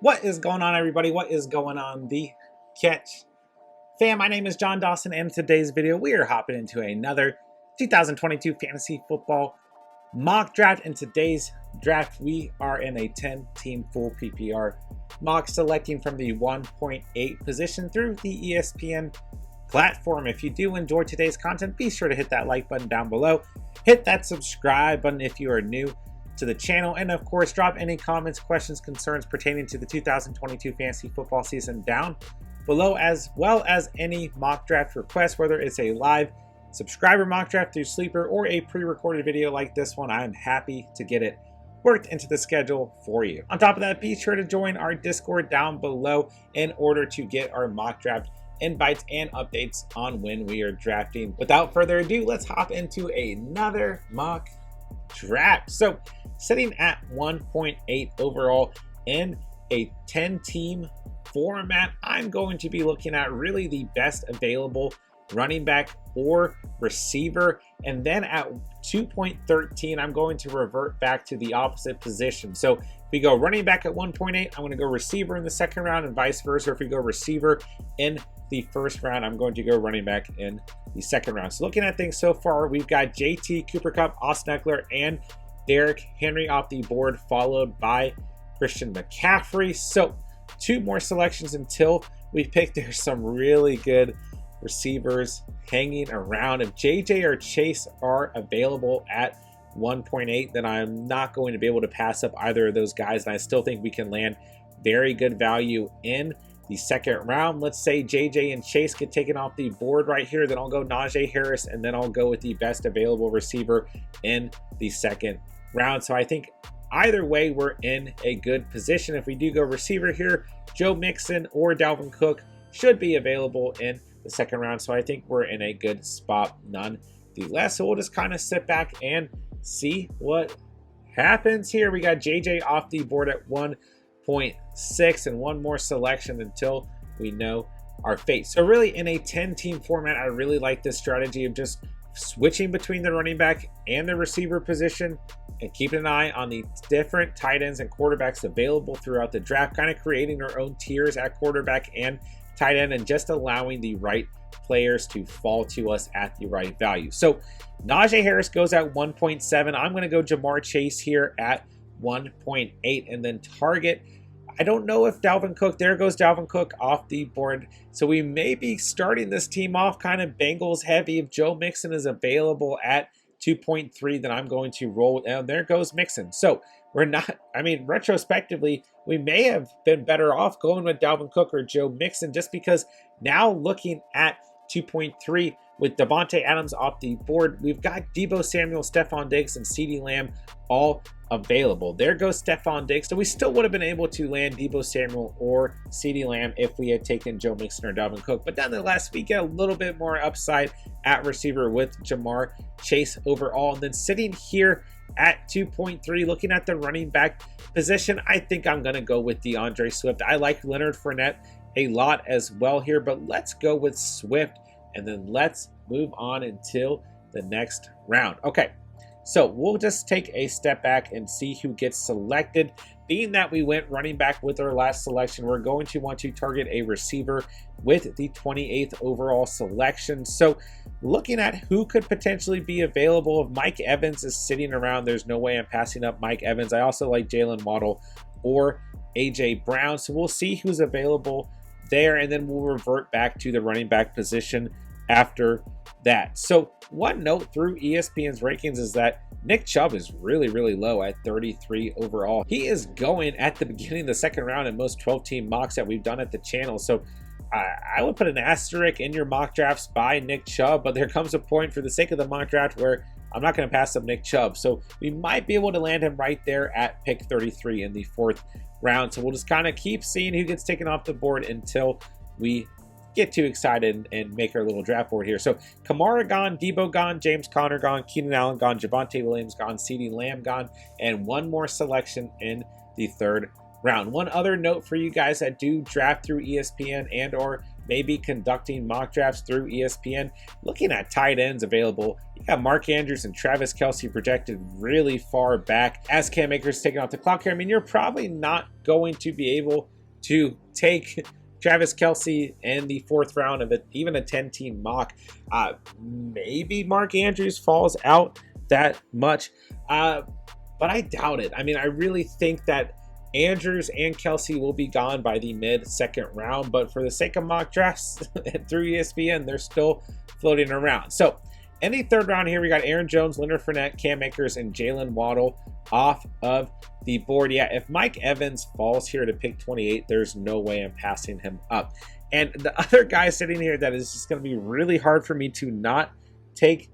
What is going on, everybody? What is going on, the catch fam? My name is Jon Dawson, and in today's video we are hopping into another 2022 fantasy football mock draft. In today's draft we are in a 10-team full PPR mock, selecting from the 1.8 position through the ESPN platform. If you do enjoy today's content, be sure to hit that like button down below, hit that subscribe button if you are new to the channel, and of course drop any comments, questions, concerns pertaining to the 2022 fantasy football season down below, as well as any mock draft requests, whether it's a live subscriber mock draft through Sleeper or a pre-recorded video like this one. I'm happy to get it worked into the schedule for you. On top of that, be sure to join our Discord down below in order to get our mock draft invites and updates on when we are drafting. Without further ado, let's hop into another mock draft. So sitting at 1.8 overall in a 10-team format, I'm going to be looking at really the best available running back or receiver, and then at 2.13 I'm going to revert back to the opposite position. So if we go running back at 1.8, I'm going to go receiver in the second round, and vice versa. If we go receiver in the first round, I'm going to go running back in the second round. So looking at things so far, we've got JT, Cooper Kupp, Austin Eckler, and Derrick Henry off the board, followed by Christian McCaffrey. So two more selections until we pick. There's some really good receivers hanging around. If JJ or Chase are available at 1.8, then I'm not going to be able to pass up either of those guys, and I still think we can land very good value in the second round. Let's say JJ and Chase get taken off the board right here, then I'll go Najee Harris, and then I'll go with the best available receiver in the second round. So I think either way we're in a good position. If we do go receiver here, Joe Mixon or Dalvin Cook should be available in the second round, so I think we're in a good spot nonetheless. So we'll just kind of sit back and see what happens here. We got JJ off the board at 1.6 and one more selection until we know our fate. So really in a 10-team format, I really like this strategy of just switching between the running back and the receiver position and keeping an eye on the different tight ends and quarterbacks available throughout the draft, kind of creating our own tiers at quarterback and tight end, and just allowing the right players to fall to us at the right value. So Najee Harris goes at 1.7. I'm going to go Jamar Chase here at 1.8, and then target, I don't know if Dalvin Cook, there goes Dalvin Cook off the board. So we may be starting this team off kind of Bengals heavy. If Joe Mixon is available at 2.3, then I'm going to roll, and there goes Mixon. So we're not, I mean, retrospectively, we may have been better off going with Dalvin Cook or Joe Mixon, just because now looking at 2.3 with Devontae Adams off the board, we've got Deebo Samuel, Stephon Diggs, and CeeDee Lamb all available. There goes Stephon Diggs. So we still would have been able to land Deebo Samuel or CeeDee Lamb if we had taken Joe Mixon or Dalvin Cook. But nonetheless, we get a little bit more upside at receiver with Jamar Chase overall. And then sitting here at 2.3, looking at the running back position, I think I'm going to go with DeAndre Swift. I like Leonard Fournette a lot as well here, but let's go with Swift, and then let's move on until the next round. Okay, so we'll just take a step back and see who gets selected. Being that we went running back with our last selection, we're going to want to target a receiver with the 28th overall selection. So looking at who could potentially be available, if Mike Evans is sitting around, there's no way I'm passing up Mike Evans. I also like Jalen Waddle or AJ Brown. So we'll see who's available there, and then we'll revert back to the running back position after that. So one note through ESPN's rankings is that Nick Chubb is really, really low at 33 overall. He is going at the beginning of the second round in most 12-team mocks that we've done at the channel. So I would put an asterisk in your mock drafts by Nick Chubb, but there comes a point for the sake of the mock draft where I'm not going to pass up Nick Chubb. So we might be able to land him right there at pick 33 in the fourth round. So we'll just kind of keep seeing who gets taken off the board until we get too excited and make our little draft board here. So Kamara gone, Debo gone, James Conner gone, Keenan Allen gone, Javonte Williams gone, CeeDee Lamb gone, and one more selection in the third round. One other note for you guys that do draft through ESPN and or maybe conducting mock drafts through ESPN, looking at tight ends available, you got Mark Andrews and Travis Kelsey projected really far back as Cam Akers taking off the clock here. I mean, you're probably not going to be able to take Travis Kelsey in the 4th round of it, even a 10-team mock. Maybe Mark Andrews falls out that much, but I doubt it. I mean, I really think that Andrews and Kelsey will be gone by the mid-2nd round, but for the sake of mock drafts through ESPN, they're still floating around. So in the 3rd round here, we got Aaron Jones, Leonard Fournette, Cam Akers, and Jalen Waddle off of the board. Yeah, if Mike Evans falls here to pick 28, there's no way I'm passing him up. And the other guy sitting here that is just going to be really hard for me to not take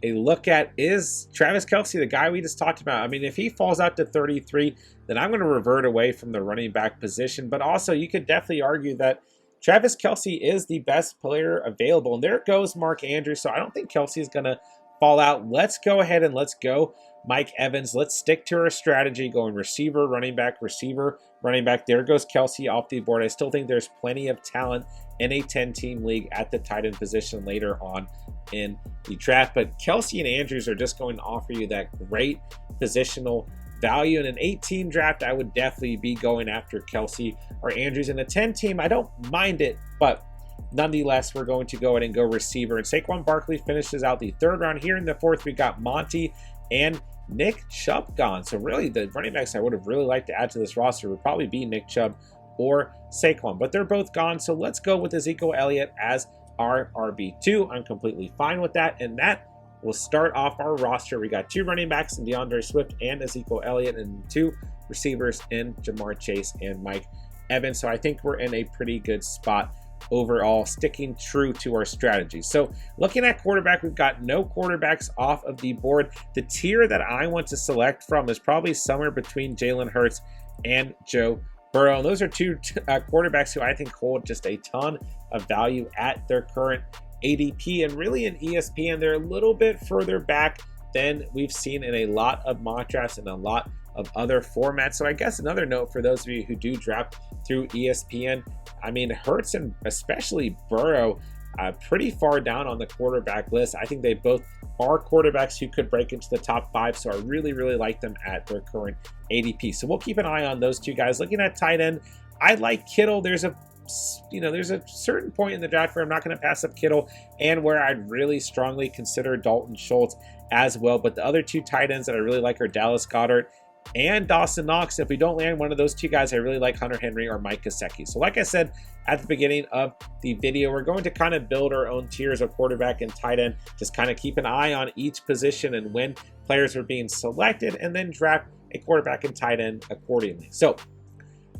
a look at is Travis Kelsey, the guy we just talked about. I mean, if he falls out to 33, then I'm going to revert away from the running back position. But also, you could definitely argue that Travis Kelsey is the best player available. And there goes Mark Andrews. So I don't think Kelsey is going to fall out. Let's go ahead and let's go Mike Evans. Let's stick to our strategy going receiver, running back, receiver, running back. There goes Kelsey off the board. I still think there's plenty of talent in a 10-team league at the tight end position later on in the draft. But Kelsey and Andrews are just going to offer you that great positional value. In an 18 draft, I would definitely be going after Kelsey or Andrews. In a 10-team, I don't mind it, but nonetheless, we're going to go ahead and go receiver. And Saquon Barkley finishes out the 3rd round. Here in the 4th, we got Monty and Nick Chubb gone. So really, the running backs I would have really liked to add to this roster would probably be Nick Chubb or Saquon, but they're both gone. So let's go with Ezekiel Elliott as our RB2. I'm completely fine with that. And that will start off our roster. We got 2 running backs in DeAndre Swift and Ezekiel Elliott, and 2 receivers in Jamar Chase and Mike Evans. So I think we're in a pretty good spot overall, sticking true to our strategy. So looking at quarterback, we've got no quarterbacks off of the board. The tier that I want to select from is probably somewhere between Jalen Hurts and Joe Burrow. And those are 2 quarterbacks who I think hold just a ton of value at their current ADP. And really in ESPN, they're a little bit further back than we've seen in a lot of mock drafts and a lot of other formats. So I guess another note for those of you who do draft through ESPN, I mean, Hurts and especially Burrow, pretty far down on the quarterback list. I think they both are quarterbacks who could break into the top 5. So I really, really like them at their current ADP. So we'll keep an eye on those 2 guys. Looking at tight end, I like Kittle. There's a certain point in the draft where I'm not going to pass up Kittle and where I'd really strongly consider Dalton Schultz as well. But the other 2 tight ends that I really like are Dallas Goedert and Dawson Knox. If we don't land one of those 2 guys, I really like Hunter Henry or Mike Gesicki. So like I said at the beginning of the video, we're going to kind of build our own tiers of quarterback and tight end, just kind of keep an eye on each position and when players are being selected, and then draft a quarterback and tight end accordingly. So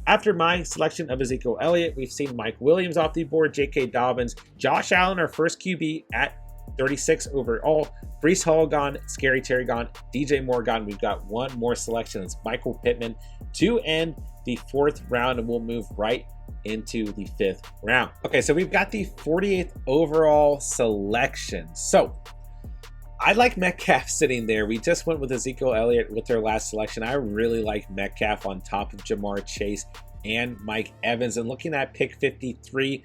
after my selection of Ezekiel Elliott, we've seen Mike Williams off the board, J.K. Dobbins, Josh Allen, our first QB at 36 overall, Breece Hall gone, Scary Terry gone, DJ Moore gone. We've got 1 more selection. It's Michael Pittman to end the 4th round, and we'll move right into the 5th round. Okay, so we've got the 48th overall selection. So I like Metcalf sitting there. We just went with Ezekiel Elliott with their last selection. I really like Metcalf on top of Jamar Chase and Mike Evans. And looking at pick 53,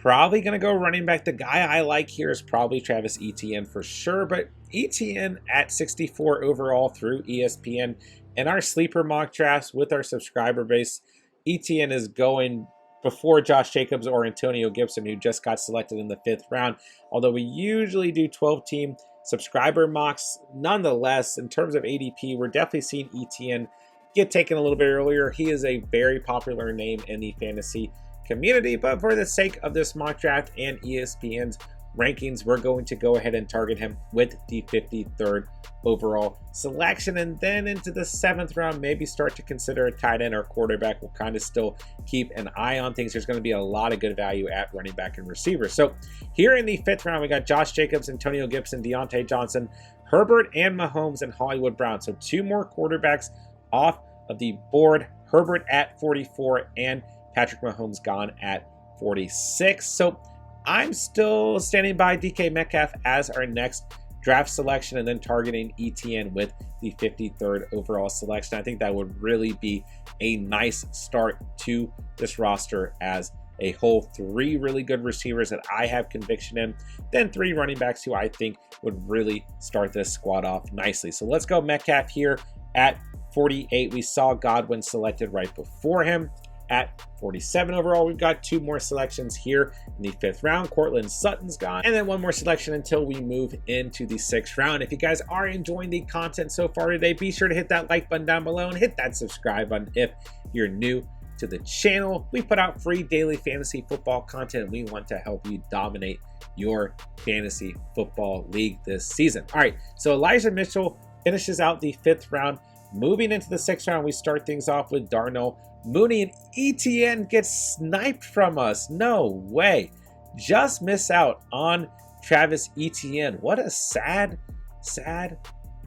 probably going to go running back. The guy I like here is probably Travis Etienne for sure, but Etienne at 64 overall through ESPN. And our sleeper mock drafts with our subscriber base, Etienne is going before Josh Jacobs or Antonio Gibson, who just got selected in the 5th round. Although we usually do 12-team subscriber mocks, nonetheless, in terms of ADP, we're definitely seeing Etienne get taken a little bit earlier. He is a very popular name in the fantasy community, but for the sake of this mock draft and ESPN's rankings, we're going to go ahead and target him with the 53rd overall selection. And then into the 7th round, maybe start to consider a tight end or quarterback. We'll kind of still keep an eye on things. There's going to be a lot of good value at running back and receiver. So here in the 5th round, we got Josh Jacobs, Antonio Gibson, Deontay Johnson, Herbert, and Mahomes, and Hollywood Brown. So 2 more quarterbacks off of the board. Herbert at 44 and Patrick Mahomes gone at 46. So I'm still standing by DK Metcalf as our next draft selection, and then targeting Etienne with the 53rd overall selection. I think that would really be a nice start to this roster as a whole. 3 really good receivers that I have conviction in, then 3 running backs who I think would really start this squad off nicely. So let's go Metcalf here at 48. We saw Godwin selected right before him. at 47 overall. We've got 2 more selections here in the 5th round. Cortland Sutton's gone, and then 1 more selection until we move into the 6th round. If you guys are enjoying the content so far today, be sure to hit that like button down below and hit that subscribe button if you're new to the channel. We put out free daily fantasy football content. We want to help you dominate your fantasy football league this season. All right, so Elijah Mitchell finishes out the 5th round. Moving into the 6th round, we start things off with Darnell Mooney, and ETN gets sniped from us. No way. Just miss out on Travis Etienne. What a sad, sad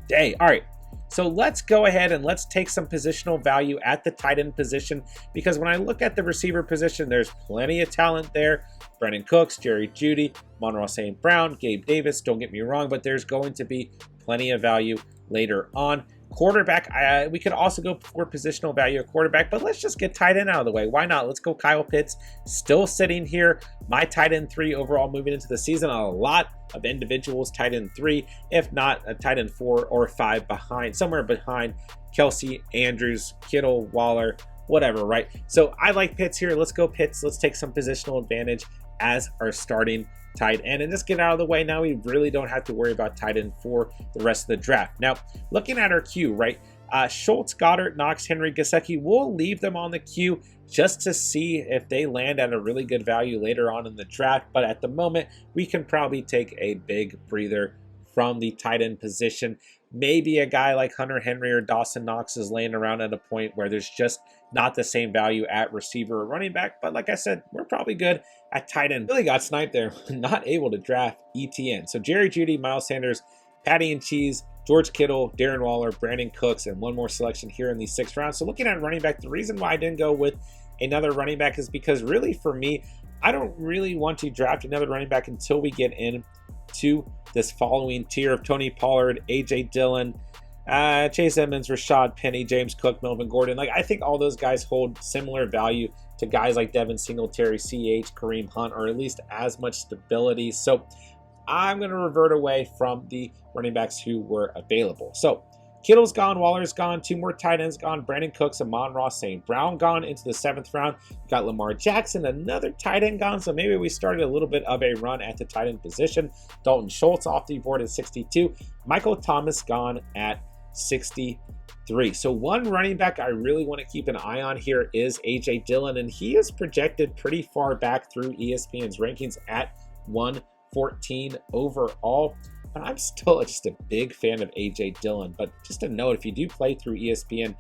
day. All right, so let's go ahead and let's take some positional value at the tight end position, because when I look at the receiver position, there's plenty of talent there. Brandon Cooks, Jerry Jeudy, Monroe St. Brown, Gabe Davis, don't get me wrong, but there's going to be plenty of value later on. Quarterback, we could also go for positional value at quarterback, but let's just get tight end out of the way. Why not? Let's go Kyle Pitts, still sitting here. My tight end 3 overall moving into the season. A lot of individuals tight end 3, if not a tight end 4 or 5 behind, somewhere behind Kelsey, Andrews, Kittle, Waller, whatever, right? So I like Pitts here. Let's go Pitts. Let's take some positional advantage as our starting tight end and just get out of the way. Now we really don't have to worry about tight end for the rest of the draft. Now, looking at our queue, right? Schultz, Goddard, Knox, Henry, Gesicki, we'll leave them on the queue just to see if they land at a really good value later on in the draft. But at the moment, we can probably take a big breather from the tight end position. Maybe a guy like Hunter Henry or Dawson Knox is laying around at a point where there's just not the same value at receiver or running back. But like I said, we're probably good at tight end. Really got sniped there. Not able to draft ETN. So Jerry Jeudy, Miles Sanders, Patty and Cheese, George Kittle, Darren Waller, Brandon Cooks, and 1 more selection here in the 6th round. So looking at running back, the reason why I didn't go with another running back is because really for me, I don't really want to draft another running back until we get into this following tier of Tony Pollard, AJ Dillon, Chase Edmonds, Rashad Penny, James Cook, Melvin Gordon. Like, I think all those guys hold similar value to guys like Devin Singletary, CH, Kareem Hunt, or at least as much stability. So I'm going to revert away from the running backs who were available. So Kittle's gone, Waller's gone, 2 more tight ends gone, Brandon Cooks, Amon-Ra St. Brown gone into the 7th round. We've got Lamar Jackson, another tight end gone, so maybe we started a little bit of a run at the tight end position. Dalton Schultz off the board at 62. Michael Thomas gone at 63. So one running back I really want to keep an eye on here is AJ Dillon, and he is projected pretty far back through ESPN's rankings at 114 overall. And I'm still just a big fan of AJ Dillon, but just a note, if you do play through ESPN,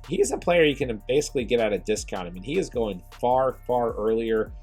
he is a player you can basically get at a discount. I mean, he is going far, far earlier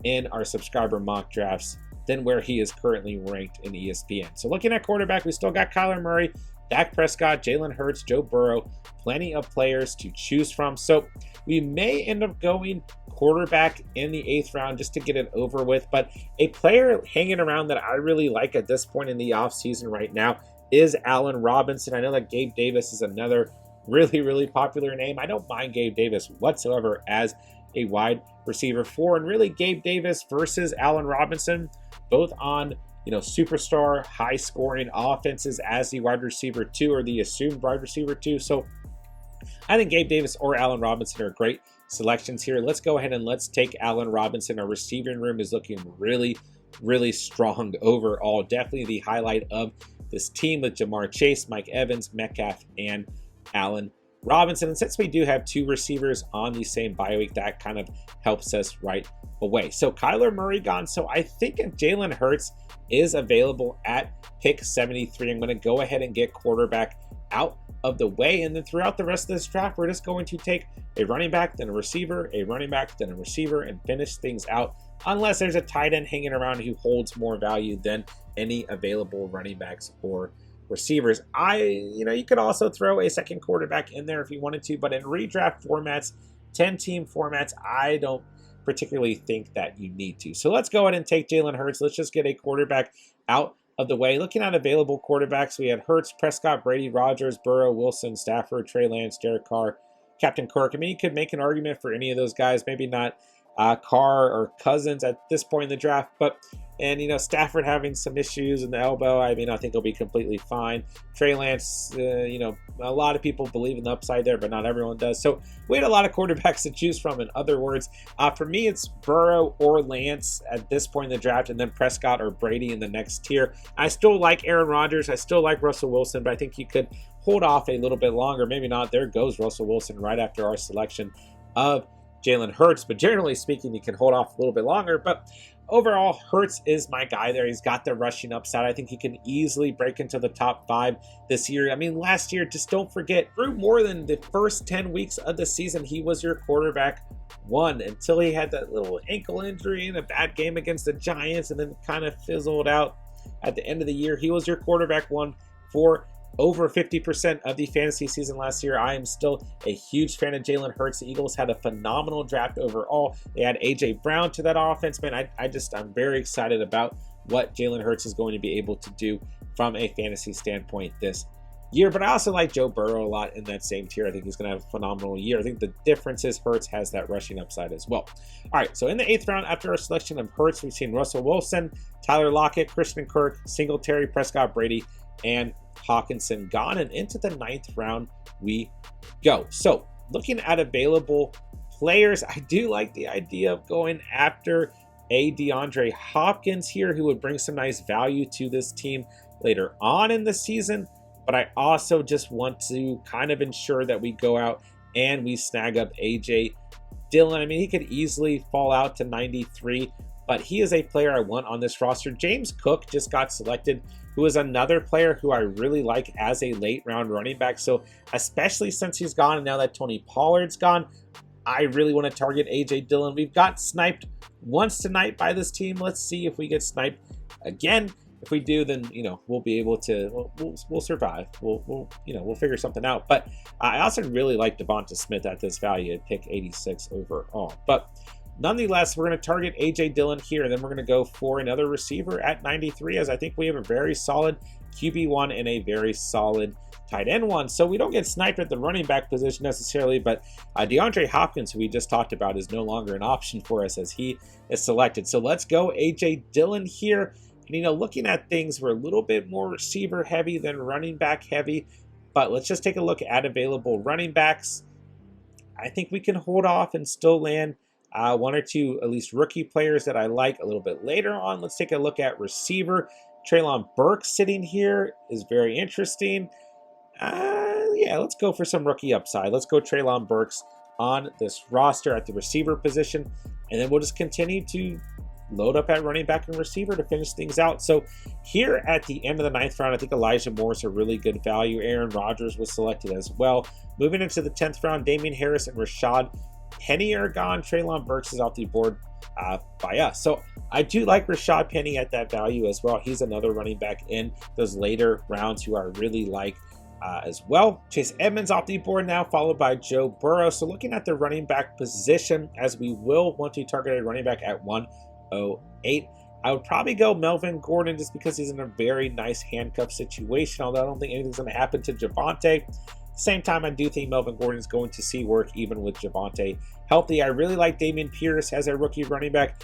in our subscriber mock drafts than where he is currently ranked in ESPN. So looking at quarterback, we still got Kyler Murray, Dak Prescott, Jalen Hurts, Joe Burrow, plenty of players to choose from. So we may end up going quarterback in the 8th round just to get it over with. But a player hanging around that I really like at this point in the offseason right now is Allen Robinson. I know that Gabe Davis is another really, really popular name. I don't mind Gabe Davis whatsoever as a wide receiver 4. And really, Gabe Davis versus Allen Robinson, both on superstar, high-scoring offenses as the wide receiver 2 or the assumed wide receiver 2. So I think Gabe Davis or Allen Robinson are great selections here. Let's go ahead and let's take Allen Robinson. Our receiving room is looking really, really strong overall. Definitely the highlight of this team with Jamar Chase, Mike Evans, Metcalf, and Allen Robinson. And since we do have 2 receivers on the same bye week, that kind of helps us right away. So Kyler Murray gone. So I think if Jalen Hurts is available at pick 73, I'm going to go ahead and get quarterback out of the way. And then throughout the rest of this draft, we're just going to take a running back, then a receiver, a running back, then a receiver, and finish things out unless there's a tight end hanging around who holds more value than any available running backs or receivers. You could also throw a second quarterback in there if you wanted to, but in redraft formats, 10-team formats, I don't particularly think that you need to. So let's go ahead and take Jalen Hurts. Let's just get a quarterback out of the way. Looking at available quarterbacks, we had Hurts, Prescott, Brady, Rodgers, Burrow, Wilson, Stafford, Trey Lance, Derek Carr, Captain Kirk. I mean, you could make an argument for any of those guys. Maybe not Carr or Cousins at this point in the draft. And Stafford having some issues in the elbow. I mean, I think he'll be completely fine. Trey Lance, a lot of people believe in the upside there, but not everyone does. So we had a lot of quarterbacks to choose from. In other words, for me, it's Burrow or Lance at this point in the draft, and then Prescott or Brady in the next tier. I still like Aaron Rodgers. I still like Russell Wilson, but I think you could hold off a little bit longer. Maybe not. There goes Russell Wilson right after our selection of Jalen Hurts. But generally speaking, you can hold off a little bit longer. But overall, Hurts is my guy there. He's got the rushing upside. I think he can easily break into the top 5 this year. I mean, last year, just don't forget, through more than the first 10 weeks of the season, he was your quarterback 1 until he had that little ankle injury and a bad game against the Giants and then kind of fizzled out at the end of the year. He was your quarterback 1 for over 50% of the fantasy season last year. I am still a huge fan of Jalen Hurts. The Eagles had a phenomenal draft overall. They had A.J. Brown to that offense. Man, I'm very excited about what Jalen Hurts is going to be able to do from a fantasy standpoint this year. But I also like Joe Burrow a lot in that same tier. I think he's going to have a phenomenal year. I think the difference is Hurts has that rushing upside as well. All right, so in the 8th round, after our selection of Hurts, we've seen Russell Wilson, Tyler Lockett, Christian Kirk, Singletary, Prescott, Brady, and Hawkinson gone, and into the 9th round we go. So looking at available players, I do like the idea of going after a DeAndre Hopkins here, who would bring some nice value to this team later on in the season. But I also just want to kind of ensure that we go out and we snag up AJ Dillon. I mean, he could easily fall out to 93, but he is a player I want on this roster. James Cook just got selected, who is another player who I really like as a late round running back. So especially since he's gone and now that Tony Pollard's gone, I really want to target AJ Dillon. We've got sniped once tonight by this team. Let's see if we get sniped again. If we do, then we'll be able to we'll survive. We'll figure something out. But I also really like Devonta Smith at this value at pick 86 overall. But nonetheless, we're going to target AJ Dillon here, and then we're going to go for another receiver at 93, as I think we have a very solid QB1 and a very solid tight end 1. So we don't get sniped at the running back position necessarily, but DeAndre Hopkins, who we just talked about, is no longer an option for us as he is selected. So let's go AJ Dillon here. And, looking at things, we're a little bit more receiver heavy than running back heavy, but let's just take a look at available running backs. I think we can hold off and still land 1 or 2 at least rookie players that I like a little bit later on. Let's take a look at receiver. Treylon Burks sitting here is very interesting. Yeah, let's go for some rookie upside. Let's go Treylon Burks on this roster at the receiver position, and then we'll just continue to load up at running back and receiver to finish things out. So here at the end of the 9th round, I think Elijah Moore is a really good value. Aaron Rodgers was selected as well. Moving into the 10th round, Damian Harris and Rashad Penny are gone. Treylon Burks is off the board by us. So I do like Rashad Penny at that value as well. He's another running back in those later rounds who I really like as well. Chase Edmonds off the board now, followed by Joe Burrow. So looking at the running back position, as we will want to target a running back at 108, I would probably go Melvin Gordon just because he's in a very nice handcuff situation, although I don't think anything's going to happen to Javonte. Same time, I do think Melvin Gordon is going to see work even with Javonte healthy. I really like Dameon Pierce as a rookie running back.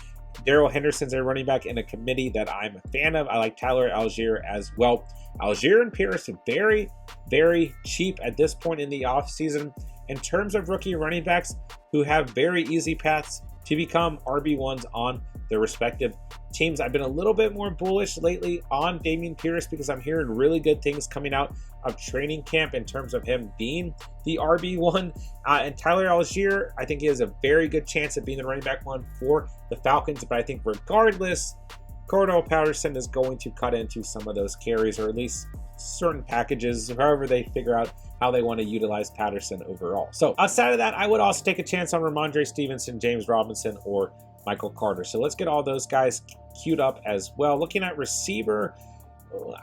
Daryl Henderson's a running back in a committee that I'm a fan of. I like Tyler Alashir as well. Alashir and Pierce are very, very cheap at this point in the offseason in terms of rookie running backs who have very easy paths to become RB1s on their respective teams. I've been a little bit more bullish lately on Dameon Pierce because I'm hearing really good things coming out of training camp in terms of him being the RB1. And Tyler Alashir, I think he has a very good chance of being the running back 1 for the Falcons. But I think regardless, Cordell Patterson is going to cut into some of those carries, or at least certain packages, however they figure out how they want to utilize Patterson overall. So outside of that, I would also take a chance on Ramondre Stevenson, James Robinson, or Michael Carter. So let's get all those guys queued up as well. Looking at receiver,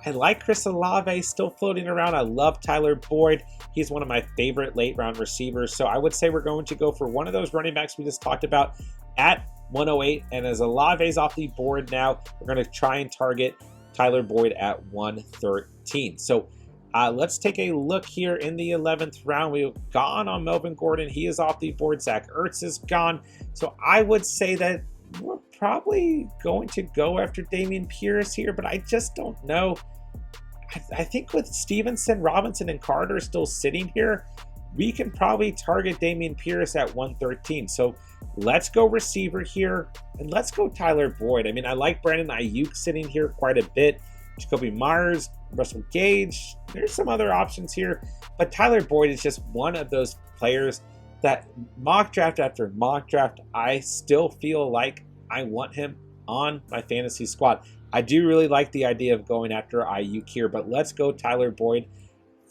I like Chris Olave still floating around. I love Tyler Boyd. He's one of my favorite late round receivers. So I would say we're going to go for one of those running backs we just talked about at 108. And as Olave's off the board now, we're going to try and target Tyler Boyd at 113. So Let's take a look here in the 11th round. We've gone on Melvin Gordon. He is off the board. Zach Ertz is gone. So I would say that we're probably going to go after Dameon Pierce here, but I just don't know. I think with Stevenson, Robinson, and Carter still sitting here, we can probably target Dameon Pierce at 113. So let's go receiver here, and let's go Tyler Boyd. I mean, I like Brandon Ayuk sitting here quite a bit. Jacoby Myers, Russell Gage. There's some other options here, but Tyler Boyd is just one of those players that mock draft after mock draft, I still feel like I want him on my fantasy squad. I do really like the idea of going after Ayuk here, but let's go Tyler Boyd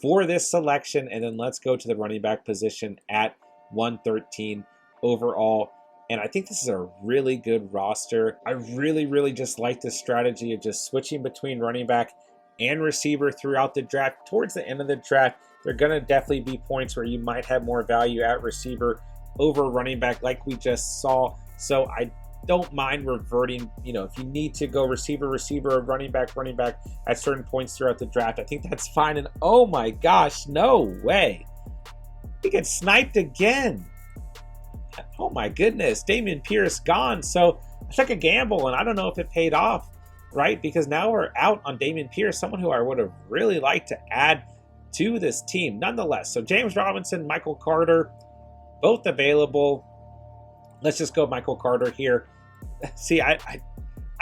for this selection, and then let's go to the running back position at 113 overall. And I think this is a really good roster. I really just like this strategy of just switching between running back and receiver throughout the draft. Towards the end of the draft, there are going to definitely be points where you might have more value at receiver over running back like we just saw. So I don't mind reverting, if you need to go receiver, or running back at certain points throughout the draft. I think that's fine. And oh my gosh, no way. He gets sniped again. Oh my goodness, Dameon Pierce gone. So I took a gamble, and I don't know if it paid off, right? Because now we're out on Dameon Pierce, someone who I would have really liked to add to this team. Nonetheless, so James Robinson, Michael Carter, both available. Let's just go Michael Carter here. See, I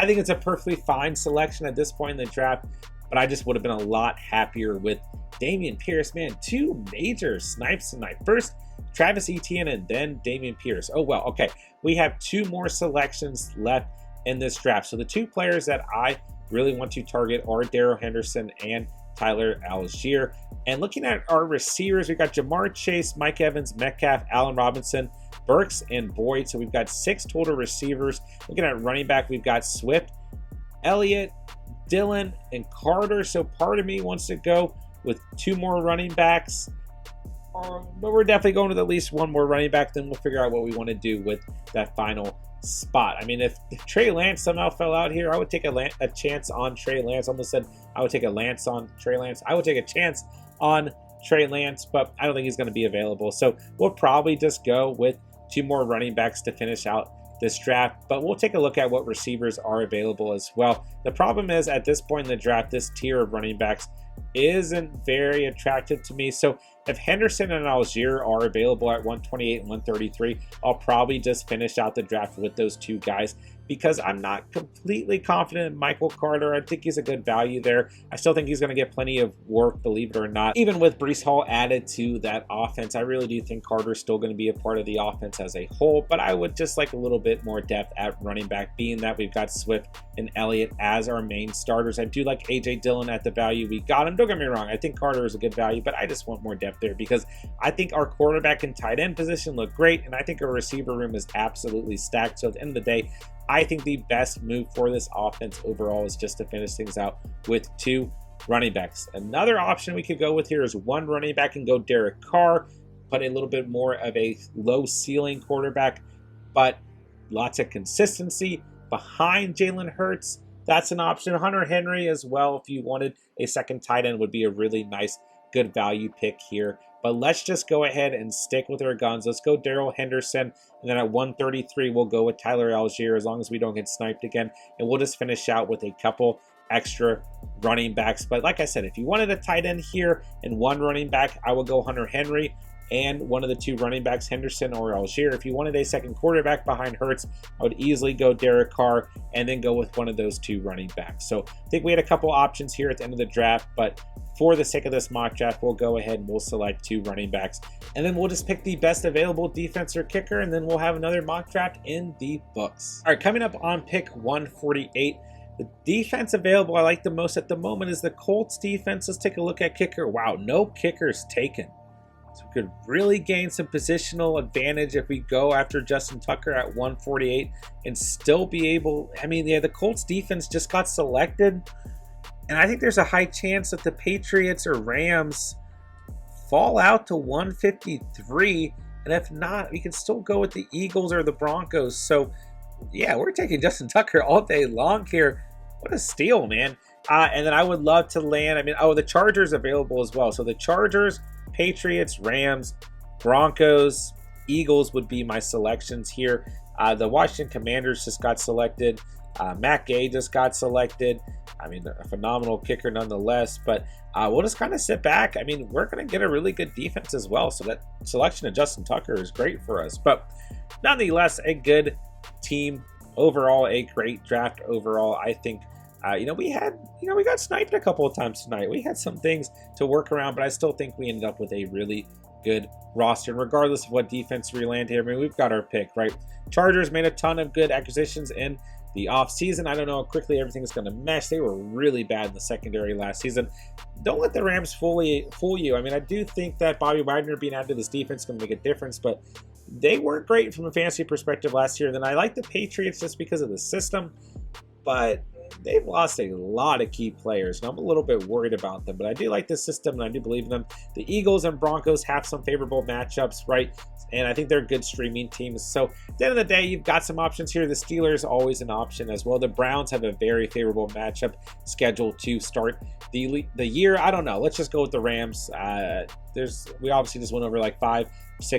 think it's a perfectly fine selection at this point in the draft, but I just would have been a lot happier with Dameon Pierce. Man, two major snipes tonight. First, Travis Etienne, and then Dameon Pierce. Oh, well, okay. We have two more selections left in this draft. So the two players that I really want to target are Daryl Henderson and Tyler Alashir. And looking at our receivers, we've got Jamar Chase, Mike Evans, Metcalf, Allen Robinson, Burks, and Boyd. So we've got 6 total receivers. Looking at running back, we've got Swift, Elliott, Dillon, and Carter. So part of me wants to go with 2 more running backs. But we're definitely going with at least 1 more running back. Then we'll figure out what we want to do with that final spot. I mean, if Trey Lance somehow fell out here, I would take a chance on Trey Lance. I almost said I would take a lance on Trey Lance. I would take a chance on Trey Lance, but I don't think he's going to be available. So we'll probably just go with 2 more running backs to finish out this draft, but we'll take a look at what receivers are available as well. The problem is, at this point in the draft, this tier of running backs isn't very attractive to me. So if Henderson and Alashir are available at 128 and 133, I'll probably just finish out the draft with those 2 guys, because I'm not completely confident in Michael Carter. I think he's a good value there. I still think he's going to get plenty of work, believe it or not. Even with Breece Hall added to that offense, I really do think Carter's still going to be a part of the offense as a whole, but I would just like a little bit more depth at running back, being that we've got Swift and Elliott as our main starters. I do like A.J. Dillon at the value we got him. Don't get me wrong, I think Carter is a good value, but I just want more depth there, because I think our quarterback and tight end position look great, and I think our receiver room is absolutely stacked. So at the end of the day, I think the best move for this offense overall is just to finish things out with 2 running backs. Another option we could go with here is 1 running back and go Derek Carr, put a little bit more of a low ceiling quarterback, but lots of consistency behind Jalen Hurts. That's an option. Hunter Henry as well, if you wanted a second tight end, would be a really nice, good value pick here. But let's just go ahead and stick with our guns. Let's go Daryl Henderson, and then at 133, we'll go with Tyler Alashir, as long as we don't get sniped again. And we'll just finish out with a couple extra running backs. But like I said, if you wanted a tight end here and 1 running back, I would go Hunter Henry and one of the 2 running backs, Henderson or Alashir. If you wanted a second quarterback behind Hurts, I would easily go Derek Carr and then go with one of those 2 running backs. So I think we had a couple options here at the end of the draft, but for the sake of this mock draft, we'll go ahead and we'll select 2 running backs, and then we'll just pick the best available defense or kicker, and then we'll have another mock draft in the books. All right, coming up on pick 148, the defense available I like the most at the moment is the Colts defense. Let's take a look at kicker. Wow, no kickers taken. So we could really gain some positional advantage if we go after Justin Tucker at 148 and still be able, I mean, yeah, the Colts defense just got selected, and I think there's a high chance that the Patriots or Rams fall out to 153. And if not, we can still go with the Eagles or the Broncos. So yeah, we're taking Justin Tucker all day long here. What a steal, man. And then I would love to land, I mean, oh, the Chargers available as well. So the Chargers, Patriots, Rams, Broncos, Eagles would be my selections here. The Washington Commanders just got selected. Matt Gay just got selected. I mean, a phenomenal kicker nonetheless. But we'll just kind of sit back. I mean, we're going to get a really good defense as well. So that selection of Justin Tucker is great for us. But nonetheless, a good team overall, a great draft overall. I think, we got sniped a couple of times tonight. We had some things to work around, but I still think we ended up with a really good roster. And regardless of what defense we land here, I mean, we've got our pick, right? Chargers made a ton of good acquisitions in the offseason. I don't know how quickly everything is going to mesh. They were really bad in the secondary last season. Don't let the Rams fool you. I mean, I do think that Bobby Wagner being added to this defense is going to make a difference, but they weren't great from a fantasy perspective last year. Then I like the Patriots just because of the system, but they've lost a lot of key players, and I'm a little bit worried about them, but I do like this system, and I do believe in them. The Eagles and Broncos have some favorable matchups, right? And I think they're good streaming teams. So at the end of the day, you've got some options here. The Steelers always an option as well. The Browns have a very favorable matchup scheduled to start the year. I don't know. Let's just go with the Rams. We obviously just went over like 5-6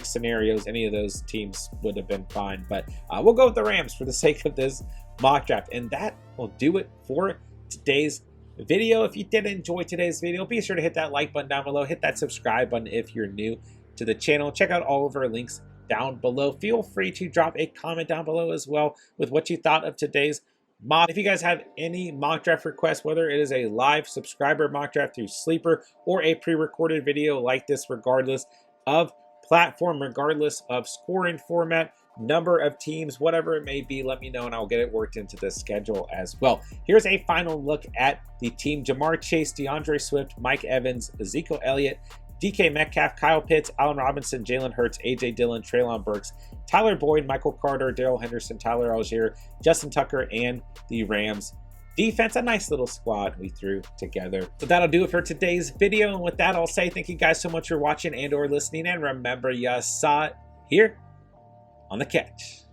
scenarios. Any of those teams would have been fine, but we'll go with the Rams for the sake of this mock draft. And that will do it for today's video. If you did enjoy today's video, be sure to hit that like button down below. Hit that subscribe button if you're new to the channel. Check out all of our links down below. Feel free to drop a comment down below as well with what you thought of today's mock. If you guys have any mock draft requests, whether it is a live subscriber mock draft through Sleeper or a pre-recorded video like this, regardless of platform, regardless of scoring format, number of teams, whatever it may be, let me know and I'll get it worked into the schedule as well. Here's a final look at the team. Jamar Chase, DeAndre Swift, Mike Evans, Ezekiel Elliott, DK Metcalf, Kyle Pitts, Allen Robinson, Jalen Hurts, AJ Dillon, Treylon Burks, Tyler Boyd, Michael Carter, Daryl Henderson, Tyler Alashir, Justin Tucker, and the Rams defense. A nice little squad we threw together. So that'll do it for today's video. And with that, I'll say thank you guys so much for watching and or listening. And remember, you saw it here on The Catch.